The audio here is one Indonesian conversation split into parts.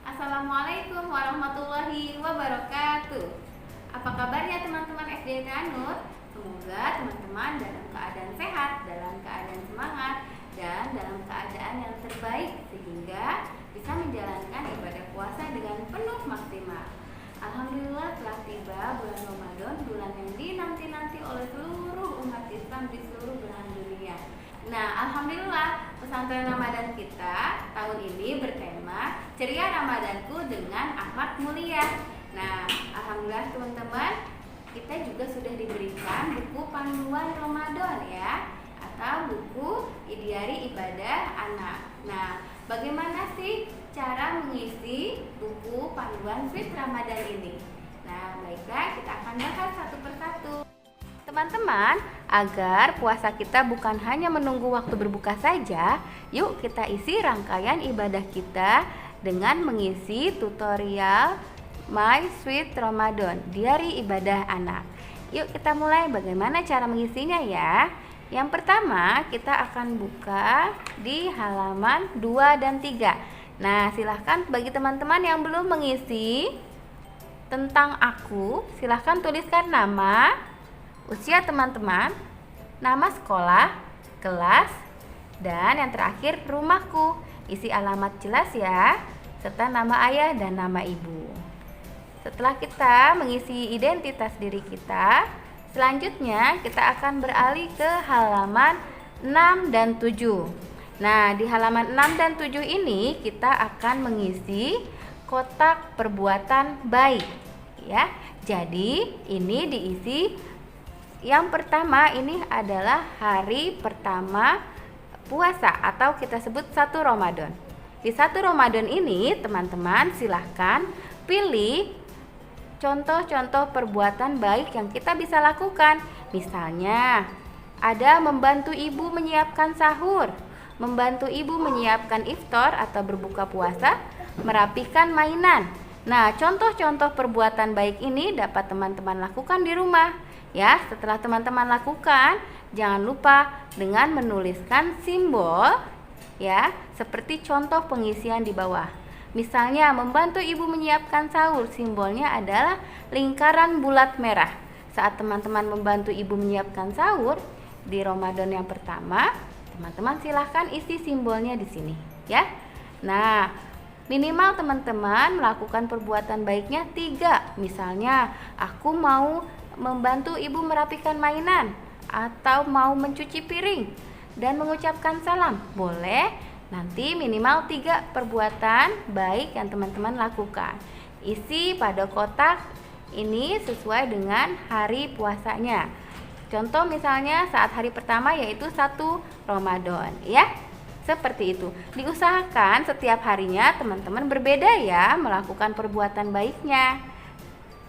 Assalamualaikum warahmatullahi wabarakatuh. Apa kabarnya teman-teman SDNT Anur? Semoga teman-teman dalam keadaan sehat, dalam keadaan semangat, dan dalam keadaan yang terbaik sehingga bisa menjalankan ibadah puasa dengan penuh maksimal. Alhamdulillah telah tiba bulan Ramadan, bulan yang dinanti-nanti oleh seluruh umat Islam di seluruh belahan dunia. Nah, alhamdulillah pesantren Ramadan kita tahun ini bertema Ceria Ramadanku dengan Akhlak Mulia. Nah, alhamdulillah teman-teman, kita juga sudah diberikan buku panduan Ramadan ya, atau buku Diari Ibadah Anak. Nah, bagaimana sih cara mengisi buku panduan Fit Ramadan ini? Nah, baiklah kita akan bahas satu persatu. Teman-teman, agar puasa kita bukan hanya menunggu waktu berbuka saja, yuk kita isi rangkaian ibadah kita dengan mengisi tutorial My Sweet Ramadan, Diari Ibadah Anak. Yuk kita mulai bagaimana cara mengisinya ya. Yang pertama, kita akan buka di halaman 2 dan 3. Nah, silahkan bagi teman-teman yang belum mengisi tentang aku, silahkan tuliskan nama, usia teman-teman, nama sekolah, kelas, dan yang terakhir rumahku. Isi alamat jelas ya, serta nama ayah dan nama ibu. Setelah kita mengisi identitas diri kita, selanjutnya kita akan beralih ke halaman 6 dan 7. Nah, di halaman 6 dan 7 ini kita akan mengisi kotak perbuatan baik ya. Jadi, ini diisi. Yang pertama ini adalah hari pertama puasa atau kita sebut 1 Ramadan. Di 1 Ramadan ini teman-teman silahkan pilih contoh-contoh perbuatan baik yang kita bisa lakukan. Misalnya ada membantu ibu menyiapkan sahur, membantu ibu menyiapkan iftar atau berbuka puasa, merapikan mainan. Nah, contoh-contoh perbuatan baik ini dapat teman-teman lakukan di rumah. Ya, setelah teman-teman lakukan, jangan lupa dengan menuliskan simbol ya, seperti contoh pengisian di bawah. Misalnya, membantu ibu menyiapkan sahur, simbolnya adalah lingkaran bulat merah. Saat teman-teman membantu ibu menyiapkan sahur di Ramadan yang pertama, teman-teman silahkan isi simbolnya di sini ya. Nah, minimal teman-teman melakukan perbuatan baiknya 3. Misalnya, aku mau membantu ibu merapikan mainan atau mau mencuci piring dan mengucapkan salam. Boleh, nanti minimal 3 perbuatan baik yang teman-teman lakukan. Isi pada kotak ini sesuai dengan hari puasanya. Contoh misalnya saat hari pertama yaitu 1 Ramadan ya. Seperti itu. Diusahakan setiap harinya teman-teman berbeda ya melakukan perbuatan baiknya.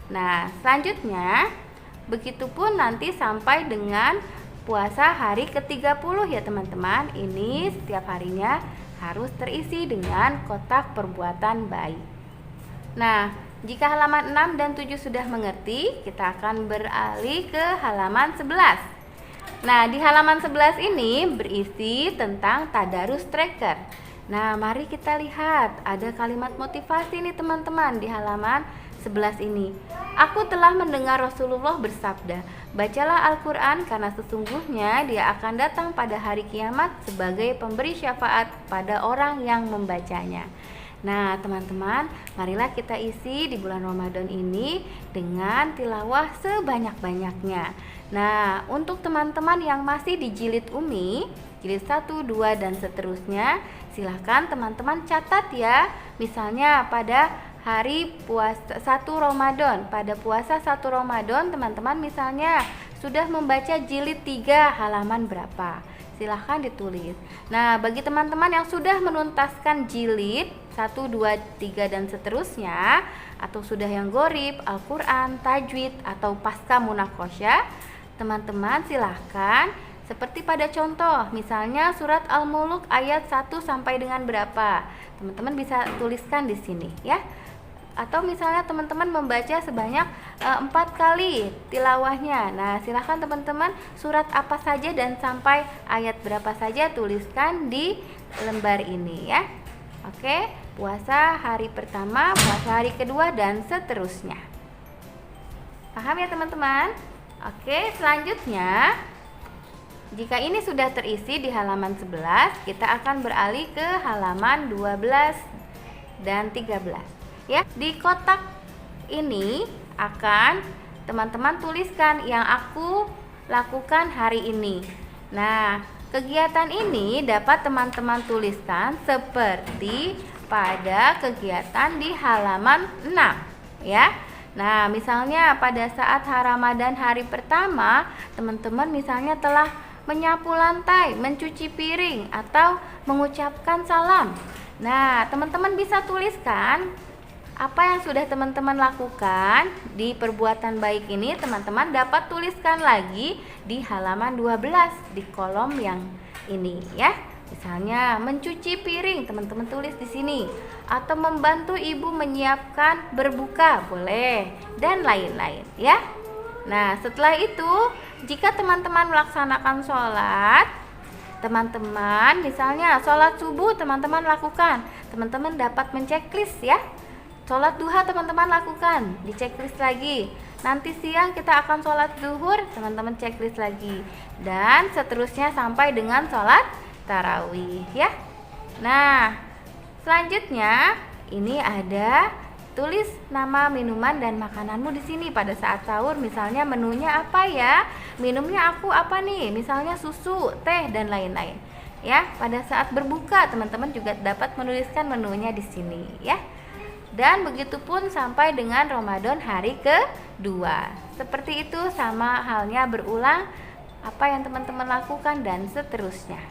Nah, selanjutnya begitupun nanti sampai dengan puasa hari ke-30 ya teman-teman. Ini setiap harinya harus terisi dengan kotak perbuatan baik. Nah, jika halaman 6 dan 7 sudah mengerti, kita akan beralih ke halaman 11. Nah, di halaman 11 ini berisi tentang tadarus tracker. Nah, mari kita lihat ada kalimat motivasi nih teman-teman di halaman 11 ini. Aku telah mendengar Rasulullah bersabda, bacalah Al-Quran karena sesungguhnya dia akan datang pada hari kiamat sebagai pemberi syafaat pada orang yang membacanya. Nah teman-teman, marilah kita isi di bulan Ramadan ini dengan tilawah sebanyak-banyaknya. Nah, untuk teman-teman yang masih di jilid umi, jilid 1, 2, dan seterusnya, silahkan teman-teman catat ya. Misalnya pada hari puasa 1 Ramadan, pada puasa 1 Ramadan teman-teman misalnya sudah membaca jilid 3 halaman berapa, silahkan ditulis. Nah, bagi teman-teman yang sudah menuntaskan jilid 1, 2, 3 dan seterusnya, atau sudah yang gorib, Al-Quran, tajwid, atau pasca munakosyah, teman-teman silahkan Seperti pada contoh, misalnya surat Al-Mulk ayat 1 sampai dengan berapa? Teman-teman bisa tuliskan di sini ya. Atau misalnya teman-teman membaca sebanyak 4 kali tilawahnya. Nah, silahkan teman-teman surat apa saja dan sampai ayat berapa saja tuliskan di lembar ini ya. Oke, puasa hari pertama, puasa hari kedua, dan seterusnya. Paham ya teman-teman? Oke, selanjutnya jika ini sudah terisi di halaman 11, kita akan beralih ke halaman 12 dan 13. Ya, di kotak ini akan teman-teman tuliskan yang aku lakukan hari ini. Nah, kegiatan ini dapat teman-teman tuliskan seperti pada kegiatan di halaman 6 ya. Nah, misalnya pada saat Ramadan hari pertama, teman-teman misalnya telah menyapu lantai, mencuci piring, atau mengucapkan salam. Nah, teman-teman bisa tuliskan apa yang sudah teman-teman lakukan di perbuatan baik ini. Teman-teman dapat tuliskan lagi di halaman 12 di kolom yang ini ya. Misalnya mencuci piring, teman-teman tulis di sini, atau membantu ibu menyiapkan berbuka, boleh, dan lain-lain ya. Nah, setelah itu jika teman-teman melaksanakan sholat, teman-teman misalnya sholat subuh teman-teman lakukan, teman-teman dapat menceklis ya. Sholat duha teman-teman lakukan, di checklist lagi. Nanti siang kita akan sholat zuhur, teman-teman checklist lagi. Dan seterusnya sampai dengan sholat tarawih ya. Nah, selanjutnya ini ada tulis nama minuman dan makananmu di sini pada saat sahur. Misalnya menunya apa ya? Minumnya aku apa nih? Misalnya susu, teh, dan lain-lain. Ya, pada saat berbuka teman-teman juga dapat menuliskan menunya di sini ya. Dan begitu pun sampai dengan Ramadan hari kedua. Seperti itu, sama halnya berulang apa yang teman-teman lakukan dan seterusnya.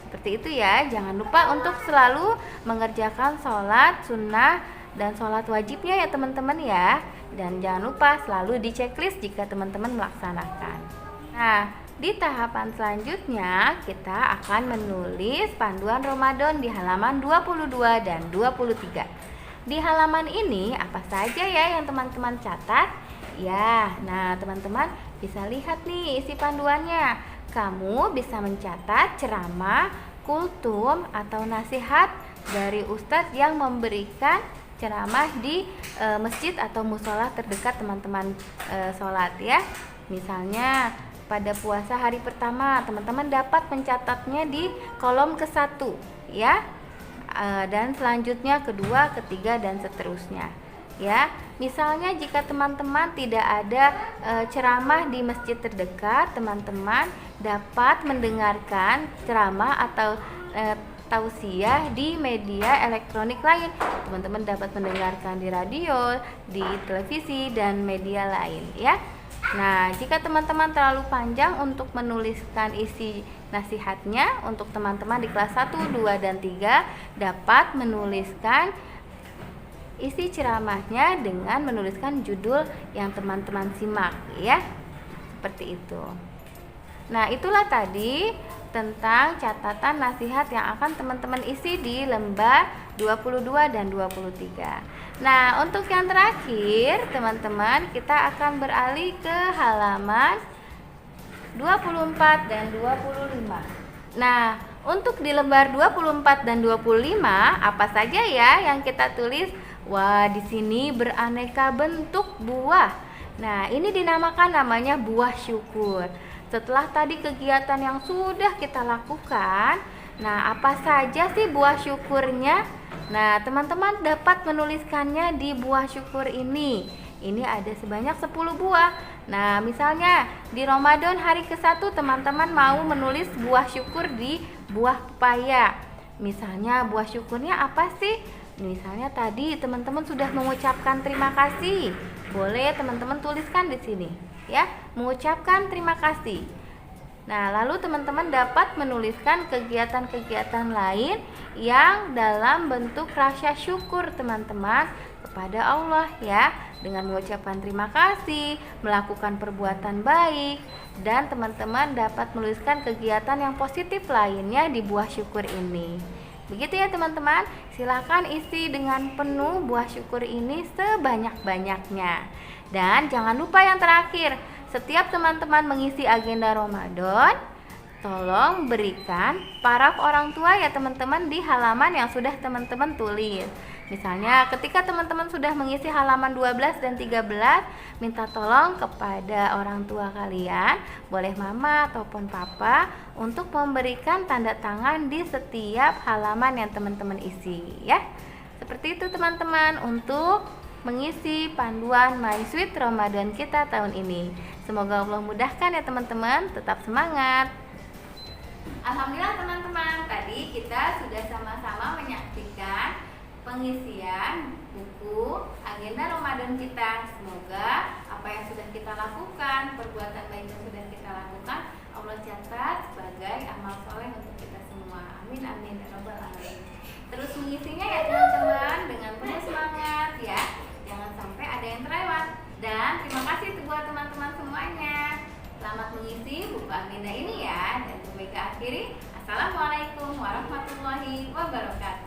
Seperti itu ya. Jangan lupa untuk selalu mengerjakan sholat sunnah dan sholat wajibnya ya teman-teman ya. Dan jangan lupa selalu di checklist jika teman-teman melaksanakan. Nah, di tahapan selanjutnya kita akan menulis panduan Ramadan di halaman 22 dan 23. Di halaman ini apa saja ya yang teman-teman catat? Ya, nah teman-teman bisa lihat nih isi panduannya. Kamu bisa mencatat ceramah, kultum, atau nasihat dari ustadz yang memberikan ceramah di masjid atau musola terdekat teman-teman sholat ya. Misalnya pada puasa hari pertama, teman-teman dapat mencatatnya di kolom ke-1 ya. Dan selanjutnya kedua, ketiga, dan seterusnya ya. Misalnya jika teman-teman tidak ada ceramah di masjid terdekat, teman-teman dapat mendengarkan ceramah atau tausiah di media elektronik lain. Teman-teman dapat mendengarkan di radio, di televisi, dan media lain ya. Nah, jika teman-teman terlalu panjang untuk menuliskan isi nasihatnya, untuk teman-teman di kelas 1, 2, dan 3 dapat menuliskan isi ceramahnya dengan menuliskan judul yang teman-teman simak ya. Seperti itu. Nah, itulah tadi tentang catatan nasihat yang akan teman-teman isi di lembar 22 dan 23. Nah, untuk yang terakhir, teman-teman, kita akan beralih ke halaman 24 dan 25. Nah, untuk di lembar 24 dan 25, apa saja ya yang kita tulis? Wah, di sini beraneka bentuk buah. Nah, ini dinamakan namanya buah syukur. Setelah tadi kegiatan yang sudah kita lakukan, nah apa saja sih buah syukurnya? Nah, teman-teman dapat menuliskannya di buah syukur ini. Ini ada sebanyak 10 buah. Nah, misalnya di Ramadan hari ke-1 teman-teman mau menulis buah syukur di buah pepaya. Misalnya buah syukurnya apa sih? Misalnya tadi teman-teman sudah mengucapkan terima kasih. Boleh teman-teman tuliskan di sini ya, mengucapkan terima kasih. Nah, lalu teman-teman dapat menuliskan kegiatan-kegiatan lain yang dalam bentuk rasa syukur teman-teman kepada Allah ya, dengan mengucapkan terima kasih, melakukan perbuatan baik, dan teman-teman dapat menuliskan kegiatan yang positif lainnya di buah syukur ini. Begitu ya teman-teman, silakan isi dengan penuh buah syukur ini sebanyak-banyaknya. Dan jangan lupa yang terakhir, setiap teman-teman mengisi agenda Ramadan, tolong berikan paraf orang tua ya teman-teman di halaman yang sudah teman-teman tulis. Misalnya ketika teman-teman sudah mengisi halaman 12 dan 13, minta tolong kepada orang tua kalian, boleh mama ataupun papa, untuk memberikan tanda tangan di setiap halaman yang teman-teman isi ya. Seperti itu teman-teman untuk mengisi panduan My Sweet Ramadan kita tahun ini. Semoga Allah mudahkan ya teman-teman, tetap semangat. Alhamdulillah teman-teman, tadi kita sudah sama-sama menyaksikan pengisian buku agenda Ramadan kita. Semoga apa yang sudah kita lakukan, perbuatan baik yang sudah kita lakukan, Allah catat sebagai amal soleh untuk kita semua. Amin amin ya rabbal alamin. Terus mengisinya ya teman-teman dengan penuh semangat ya. Jangan sampai ada yang terlewat. Dan terima kasih buat teman-teman semuanya. Selamat mengisi buku agenda ini ya. Dan sampai akhiri. Assalamualaikum warahmatullahi wabarakatuh.